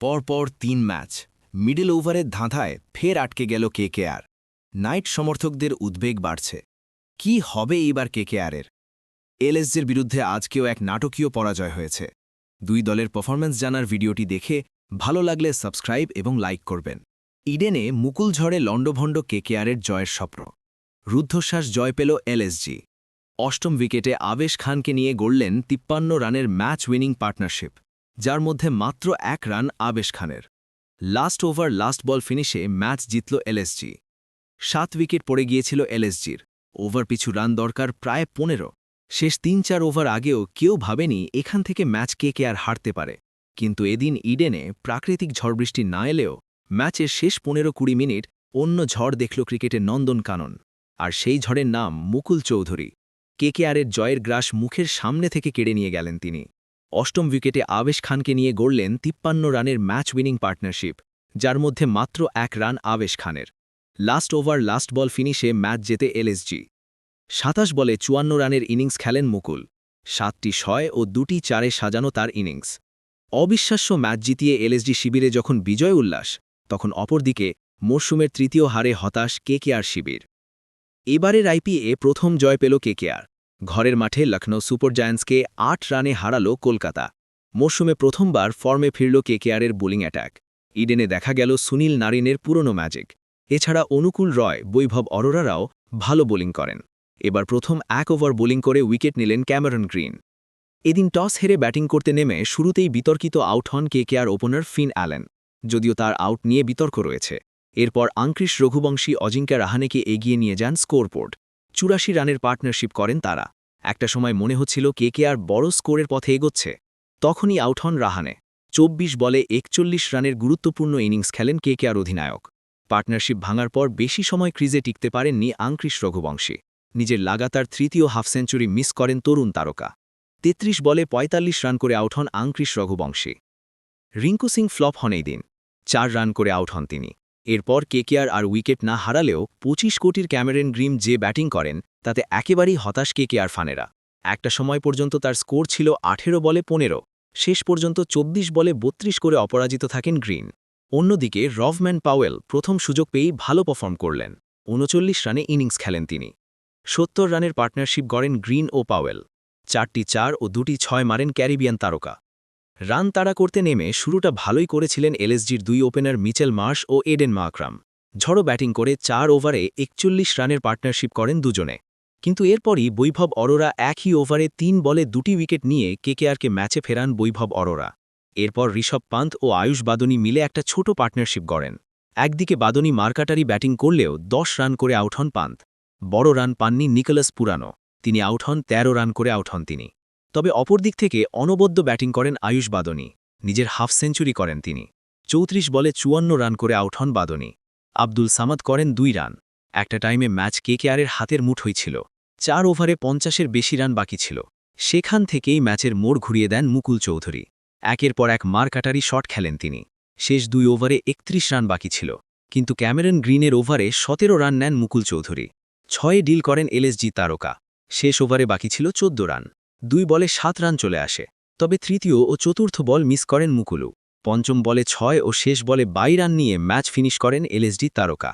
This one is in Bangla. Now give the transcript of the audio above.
পরপর ৩ ম্যাচ মিডল ওভারের ধাঁধায় ফের আটকে গেল কেকেআর। নাইট সমর্থকদের উদ্বেগ বাড়ছে। কি হবে এইবার কেকেআরের? এলএসজির বিরুদ্ধে আজকেও এক নাটকীয় পরাজয় হয়েছে। দুই দলের পারফরম্যান্স জানার ভিডিওটি দেখে ভালো লাগলে সাবস্ক্রাইব এবং লাইক করবেন। ইডেনে মুকুল ঝড়ে লণ্ডভণ্ড কেকেআরের জয়ের স্বপ্ন। রুদ্ধশ্বাস জয় পেল এলএসজি। অষ্টম উইকেটে আবেশ খানকে নিয়ে গড়লেন ৫৩ রানের ম্যাচ উইনিং পার্টনারশিপ, যার মধ্যে মাত্র ১ রান আবেশ খানের। লাস্ট ওভার লাস্ট বল ফিনিশে ম্যাচ জিতল এলএসজি। ৭ উইকেট পড়ে গিয়েছিল এলএসজির। ওভার পিছু রান দরকার প্রায় ১৫। শেষ ৩-৪ ওভার আগেও কেউ ভাবেনি এখান থেকে ম্যাচ কেকেআর হারতে পারে। কিন্তু এদিন ইডেনে প্রাকৃতিক ঝড়বৃষ্টি না এলেও ম্যাচের শেষ ১৫-২০ মিনিট অন্য ঝড় দেখল ক্রিকেটের নন্দনকানন। আর সেই ঝড়ের নাম মুকুল চৌধুরী। কেকেআরের জয়ের গ্রাস মুখের সামনে থেকে কেড়ে নিয়ে গেলেন তিনি। অষ্টম উইকেটে আবেশ খানকে নিয়ে গড়লেন ৫৩ রানের ম্যাচ উইনিং পার্টনারশিপ, যার মধ্যে মাত্র ১ রান আবেশ খানের। লাস্ট ওভার লাস্ট বল ফিনিশে ম্যাচ জেতে এলএসজি। ২৭ বলে ৫৪ রানের ইনিংস খেলেন মুকুল। ৭টি ৬ ও ২টি ৪-এ সাজানো তার ইনিংস। অবিশ্বাস্য ম্যাচ জিতিয়ে এলএসজি শিবিরে যখন বিজয় উল্লাস, তখন অপরদিকে মরশুমের তৃতীয় হারে হতাশ কেকেআর শিবির। এবারের আইপিএ প্রথম জয় পেল কেকেআর। ঘরের মাঠে লখনৌ সুপার জায়ান্টসকে ৮ রানে হারালো কলকাতা। মরশুমে প্রথমবার ফর্মে ফিরল কেকেআরের বোলিং অ্যাটাক। ইডেনে দেখা গেল সুনীল নারিনের পুরনো ম্যাজিক। এছাড়া অনুকূল রয়, বৈভব অরোরারাও ভালো বোলিং করেন। এবার প্রথম ১ ওভার বোলিং করে উইকেট নিলেন ক্যামেরন গ্রিন। এদিন টস হেরে ব্যাটিং করতে নেমে শুরুতেই বিতর্কিত আউট হন কেকেআর ওপেনার ফিন অ্যালেন, যদিও তার আউট নিয়ে বিতর্ক রয়েছে। এরপর আঙ্ক্রিশ রঘুবংশী অজিঙ্ক্য রাহানেকে এগিয়ে নিয়ে যান স্কোরবোর্ড। ৮৪ রানের পার্টনারশিপ করেন তারা। একটা সময় মনে হচ্ছিল কেকেআর বড় স্কোরের পথে এগোচ্ছে। তখনই আউট হন রাহানে। ২৪ বলে ৪১ রানের গুরুত্বপূর্ণ ইনিংস খেলেন কেকেআর অধিনায়ক। পার্টনারশিপ ভাঙার পর বেশি সময় ক্রিজে টিকতে পারেননি আঙ্ক্রিশ রঘুবংশী। নিজের লাগাতার তৃতীয় হাফ সেঞ্চুরি মিস করেন তরুণ তারকা। ৩৩ বলে ৪৫ রান করে আউট হন আঙ্ক্রিশ রঘুবংশী। রিঙ্কু সিং ফ্লপ হন এই দিন। ৪ রান করে আউট হন তিনি। এরপর কেকেআর আর উইকেট না হারালেও ২৫ কোটির ক্যামেরন গ্রিন যে ব্যাটিং করেন, তাতে একেবারেই হতাশ কেকেআর ফানেরা। একটা সময় পর্যন্ত তার স্কোর ছিল ১৮ বলে ১৫। শেষ পর্যন্ত ২৪ বলে ৩২ করে অপরাজিত থাকেন গ্রিন। অন্যদিকে রভম্যান পাওয়েল প্রথম সুযোগ পেয়েই ভালো পারফর্ম করলেন। ৩৯ রানে ইনিংস খেলেন তিনি। ৭০ রানের পার্টনারশিপ গড়েন গ্রিন ও পাওয়েল। ৪টি ৪ ও ২টি ৬ মারেন ক্যারিবিয়ান তারকা। রান তাড়া করতে নেমে শুরুটা ভালোই করেছিলেন এলএসজির দুই ওপেনার মিচেল মার্শ ও এডেন মাকরাম। ঝড়ো ব্যাটিং করে ৪ ওভারে ৪১ রানের পার্টনারশিপ করেন দুজনে। কিন্তু এরপরই বৈভব অরোরা একই ওভারে ৩ বলে ২টি উইকেট নিয়ে কেকেআরকে ম্যাচে ফেরান বৈভব অরোরা। এরপর ঋষভ পান্ত ও আয়ুষ বাদনী মিলে একটা ছোট পার্টনারশিপ গড়েন। একদিকে বাদনী মার্কাটারি ব্যাটিং করলেও ১০ রান করে আউট হন পান্ত। বড় রান পাননি নিকোলাস পুরানো। তিনি আউট হন ১৩ রান করে আউট হন তিনি। তবে অপরদিক থেকে অনবদ্য ব্যাটিং করেন আয়ুষ বাদনী। নিজের হাফ সেঞ্চুরি করেন তিনি। ৩৪ বলে ৫৪ রান করে আউট হন বাদনী। আব্দুল সামাদ করেন ২ রান। একটা টাইমে ম্যাচ কেকেআরের হাতের মুঠোই ছিল। ৪ ওভারে ৫০-এর বেশি রান বাকি ছিল। সেখান থেকেই ম্যাচের মোড় ঘুরিয়ে দেন মুকুল চৌধুরী। একের পর এক মারকাটারি শট খেলেন তিনি। শেষ ২ ওভারে ৩১ রান বাকি ছিল। কিন্তু ক্যামেরন গ্রিনের ওভারে ১৭ রান নেন মুকুল চৌধুরী। ৬-এ ডিল করেন এলএসজি তারকা। শেষ ওভারে বাকি ছিল ১৪ রান। ২ বলে ৭ রান চলে আসে। তবে তৃতীয় ও চতুর্থ বল মিস করেন মুকুলু। পঞ্চম বলে ৬ ও শেষ বলে ২২ রান নিয়ে ম্যাচ ফিনিশ করেন এলএসজি তারকা।